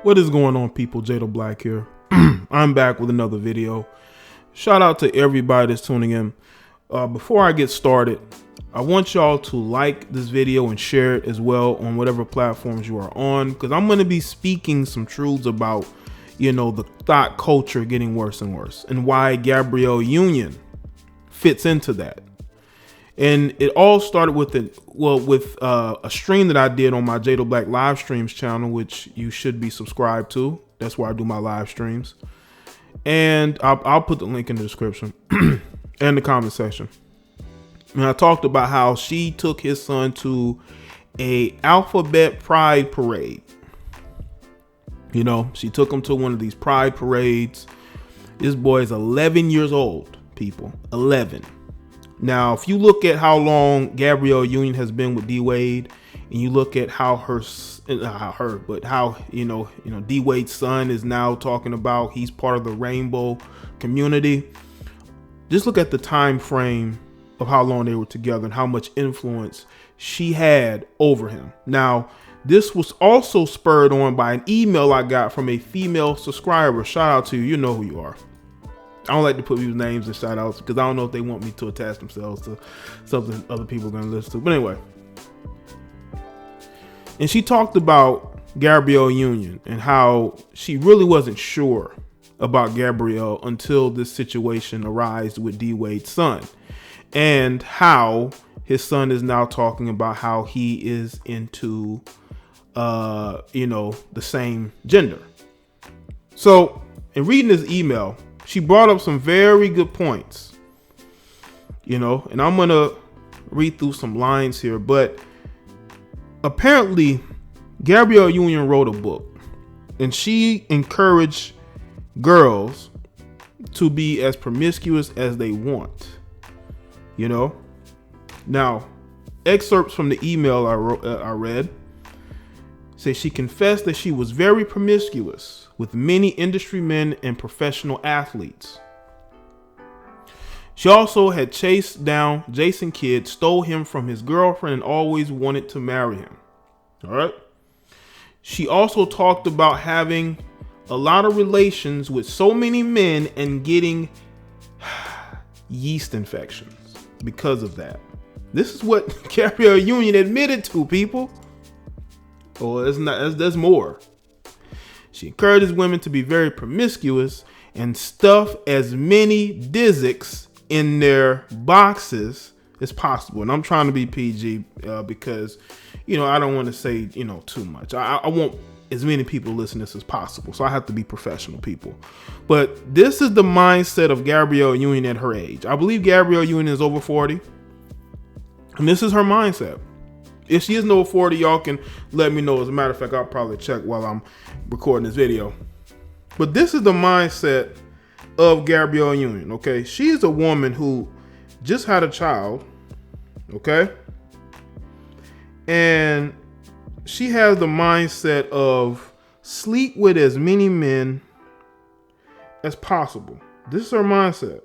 What is going on, people? Jada Black here. I'm back with another video. Shout out to everybody that's tuning in. Before I get started, I want y'all to like this video and share it as well on whatever platforms you are on, because I'm going to be speaking some truths about, the thought culture getting worse and worse, and why Gabrielle Union fits into that. And it all started with a stream that I did on my Jada Black live streams channel, which you should be subscribed to. That's where I do my live streams. And I'll put the link in the description and the comment section. And I talked about how she took his son to a alphabet pride parade. She took him to one of these pride parades. This boy is 11 years old, people. 11. Now, if you look at how long Gabrielle Union has been with D-Wade, and you look at how D-Wade's son is now talking about he's part of the rainbow community, just look at the time frame of how long they were together and how much influence she had over him. Now, this was also spurred on by an email I got from a female subscriber. Shout out to you. You know who you are. I don't like to put people's names and shout outs because I don't know if they want me to attach themselves to something other people are going to listen to. But anyway. And she talked about Gabrielle Union and how she really wasn't sure about Gabrielle until this situation arose with D-Wade's son. And how his son is now talking about how he is into, the same gender. So in reading this email, she brought up some very good points, and I'm going to read through some lines here. But apparently, Gabrielle Union wrote a book, and she encouraged girls to be as promiscuous as they want, Now, excerpts from the email I read say she confessed that she was very promiscuous with many industry men and professional athletes. She also had chased down Jason Kidd, stole him from his girlfriend, and always wanted to marry him. All right. She also talked about having a lot of relations with so many men and getting yeast infections because of that. This is what Gabrielle Union admitted to, people. Oh, there's more. She encourages women to be very promiscuous and stuff as many Disicks in their boxes as possible. And I'm trying to be PG because, I don't want to say, too much. I want as many people to listen to this as possible. So I have to be professional, people. But this is the mindset of Gabrielle Union at her age. I believe Gabrielle Union is over 40. And this is her mindset. If she isn't over 40, y'all can let me know. As a matter of fact, I'll probably check while I'm recording this video. But this is the mindset of Gabrielle Union, okay? She's a woman who just had a child, okay? And she has the mindset of sleep with as many men as possible. This is her mindset,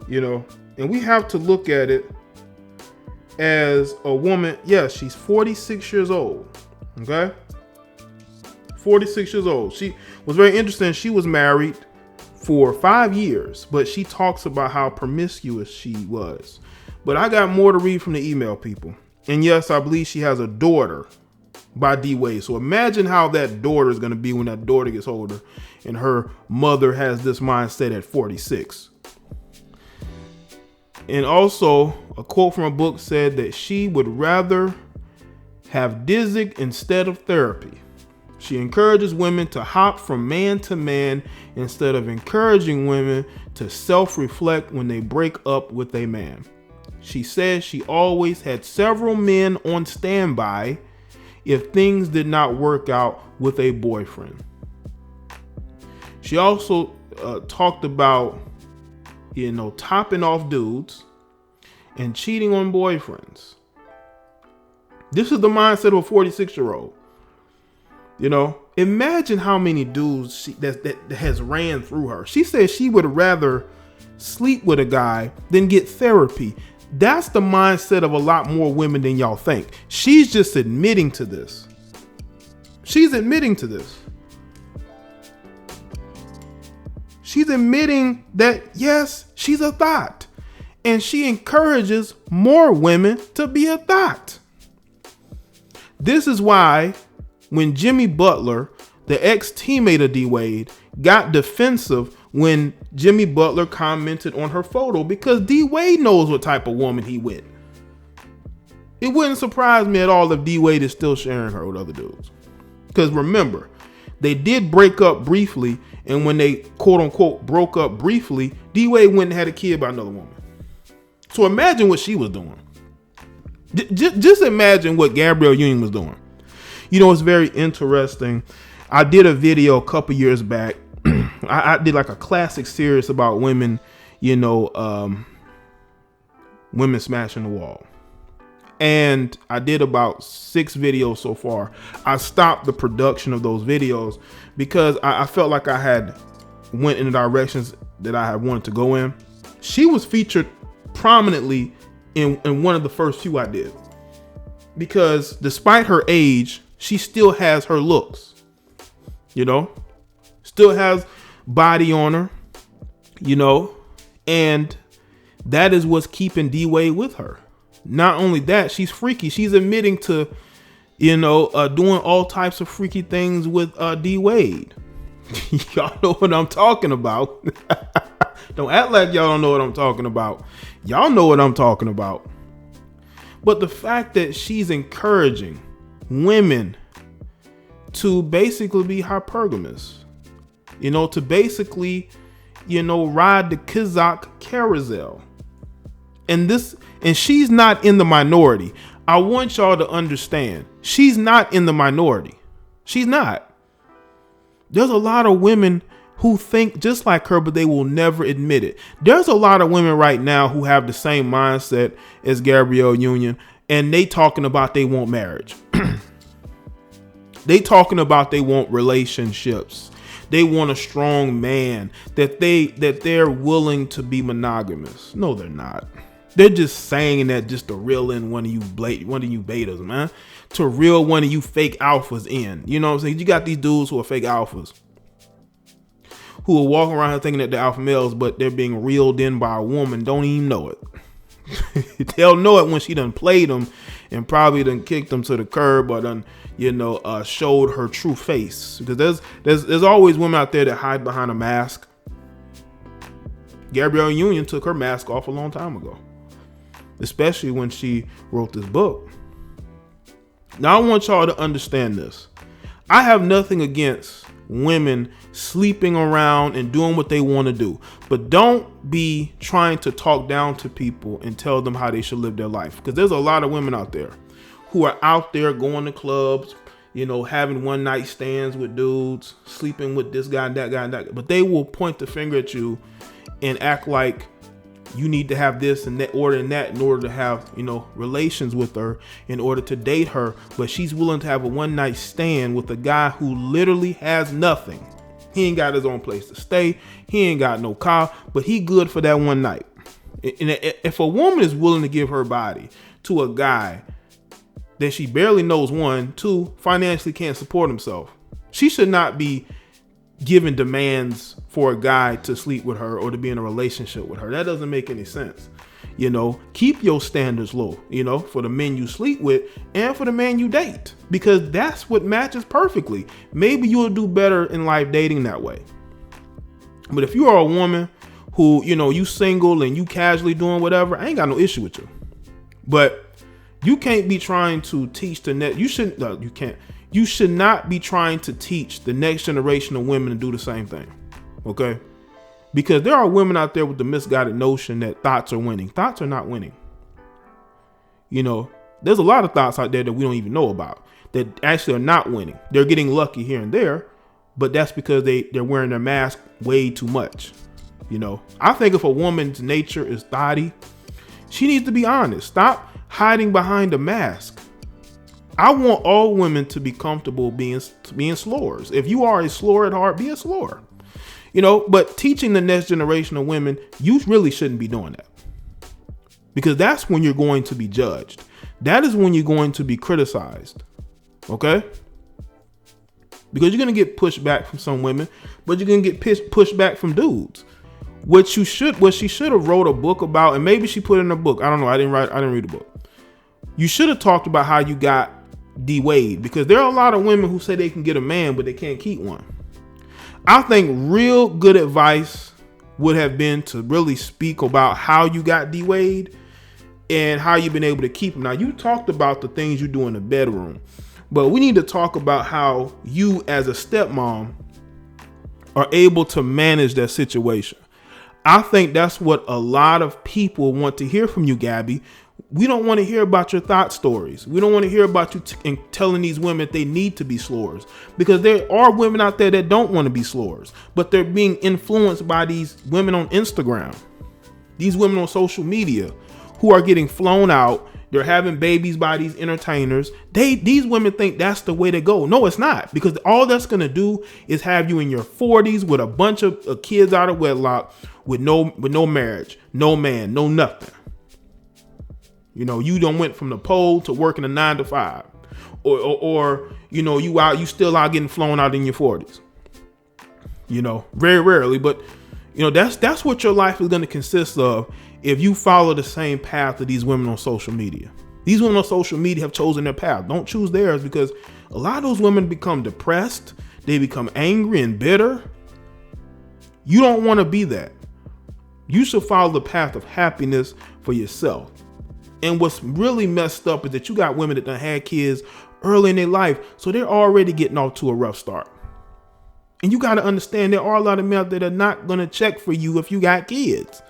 and we have to look at it as a woman. Yes, she's 46 years old. Okay. 46 years old. She was very interesting. She was married for 5 years, but she talks about how promiscuous she was. But I got more to read from the email, people. And yes, I believe she has a daughter by D-Wade. So imagine how that daughter is going to be when that daughter gets older and her mother has this mindset at 46. And also, a quote from a book said that she would rather have Disick instead of therapy. She encourages women to hop from man to man instead of encouraging women to self-reflect when they break up with a man. She says she always had several men on standby if things did not work out with a boyfriend. She also talked about topping off dudes and cheating on boyfriends. This is the mindset of a 46-year-old. Imagine how many dudes that has ran through her. She says she would rather sleep with a guy than get therapy. That's the mindset of a lot more women than y'all think. She's just admitting to this. She's admitting to this. She's admitting that, yes, she's a thought. And she encourages more women to be a thought. This is why when Jimmy Butler, the ex-teammate of D Wade, got defensive when Jimmy Butler commented on her photo, because D Wade knows what type of woman he with. It wouldn't surprise me at all if D Wade is still sharing her with other dudes. Because remember, they did break up briefly, and when they quote unquote broke up briefly, D Wade went and had a kid by another woman. So imagine what she was doing. Just imagine what Gabrielle Union was doing. You know, it's very interesting. I did a video a couple years back. I did like a classic series about women, you know, women smashing the wall. And I did about 6 videos so far. I stopped the production of those videos because I felt like I had went in the directions that I had wanted to go in. She was featured prominently in one of the first few I did, because despite her age, she still has her looks, you know, still has body on her, you know, and that is what's keeping D Wade with her. Not only that, she's freaky. She's admitting to, you know, doing all types of freaky things with D Wade. Y'all know what I'm talking about. Don't act like y'all don't know what I'm talking about. Y'all know what I'm talking about. But the fact that she's encouraging women to basically be hypergamous, you know, to basically, you know, ride the Kazakh carousel. And she's not in the minority. I want y'all to understand, she's not in the minority. She's not. There's a lot of women who think just like her, but they will never admit it. There's a lot of women right now who have the same mindset as Gabrielle Union, and they talking about they want marriage. They talking about they want relationships. They want a strong man, that they're willing to be monogamous. No, they're not. They're just saying that just to reel in one of you betas, man. To reel one of you fake alphas in. You know what I'm saying? You got these dudes who are fake alphas, who are walking around here thinking that they're alpha males, but they're being reeled in by a woman, don't even know it. They'll know it when she done played them and probably done kicked them to the curb, or done, you know, showed her true face. Because there's always women out there that hide behind a mask. Gabrielle Union took her mask off a long time ago, especially when she wrote this book. Now I want y'all to understand this. I have nothing against women sleeping around and doing what they want to do, but don't be trying to talk down to people and tell them how they should live their life. Because there's a lot of women out there who are out there going to clubs, you know, having one night stands with dudes, sleeping with this guy, that guy, and that guy. But they will point the finger at you and act like you need to have this and that order and that in order to have, you know, relations with her, in order to date her. But she's willing to have a one night stand with a guy who literally has nothing. He ain't got his own place to stay. He ain't got no car, but he good for that one night. And if a woman is willing to give her body to a guy that she barely knows, 1, 2, financially can't support himself, she should not be giving demands for a guy to sleep with her or to be in a relationship with her. That doesn't make any sense. You know, keep your standards low, you know, for the men you sleep with and for the man you date, because that's what matches perfectly. Maybe you'll do better in life dating that way. But if you are a woman who, you know, you single and you casually doing whatever, I ain't got no issue with you. But you can't be trying to teach the net. You should not be trying to teach the next generation of women to do the same thing. Okay? Because there are women out there with the misguided notion that thoughts are winning. Thoughts are not winning. You know, there's a lot of thoughts out there that we don't even know about that actually are not winning. They're getting lucky here and there, but that's because they're wearing their mask way too much. You know, I think if a woman's nature is thotty, she needs to be honest. Stop hiding behind a mask. I want all women to be comfortable being slores. If you are a slore at heart, be a slore. You know, but teaching the next generation of women, you really shouldn't be doing that. Because that's when you're going to be judged. That is when you're going to be criticized. Okay? because you're gonna get pushed back from some women, but you're gonna get pushed back from dudes. What she should have wrote a book about, and maybe she put it in a book. I don't know. I didn't read the book. You should have talked about how you got D-Wade, because there are a lot of women who say they can get a man, but they can't keep one. I think real good advice would have been to really speak about how you got D-Wade and how you've been able to keep him. Now, you talked about the things you do in the bedroom, but we need to talk about how you as a stepmom are able to manage that situation. I think that's what a lot of people want to hear from you, Gabby. We don't want to hear about your Thott stories. We don't want to hear about you telling these women they need to be slores, because there are women out there that don't want to be slores, but they're being influenced by these women on Instagram, these women on social media who are getting flown out. They're having babies by these entertainers. These women think that's the way to go. No, it's not, because all that's going to do is have you in your 40s with a bunch of kids out of wedlock with no marriage, no man, no nothing. You know, you done went from the pole to working a 9 to 5, or you know, you still out getting flown out in your 40s. You know, very rarely, but you know, that's what your life is going to consist of if you follow the same path of these women on social media. These women on social media have chosen their path. Don't choose theirs, because a lot of those women become depressed. They become angry and bitter. You don't want to be that. You should follow the path of happiness for yourself. And what's really messed up is that you got women that done had kids early in their life, so they're already getting off to a rough start. And you got to understand there are a lot of men out there that are not going to check for you if you got kids.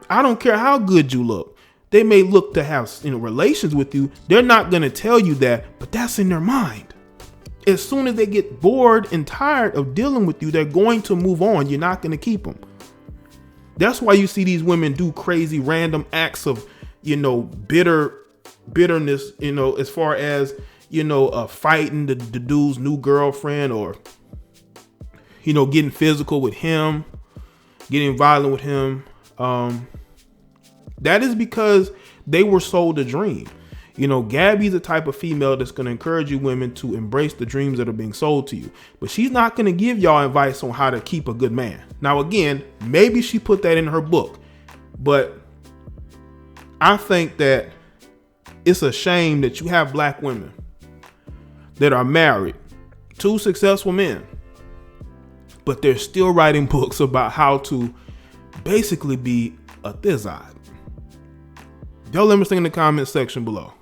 I don't care how good you look. They may look to have, you know, relations with you. They're not going to tell you that, but that's in their mind. As soon as they get bored and tired of dealing with you, they're going to move on. You're not going to keep them. That's why you see these women do crazy random acts of, you know, bitterness, you know, as far as, you know, fighting the dude's new girlfriend, or, you know, getting physical with him, getting violent with him. That is because they were sold a dream. You know, Gabby's the type of female that's going to encourage you women to embrace the dreams that are being sold to you. But she's not going to give y'all advice on how to keep a good man. Now, again, maybe she put that in her book, but I think that it's a shame that you have black women that are married to successful men, but they're still writing books about how to basically be a thizzide. Y'all let me know in the comment section below.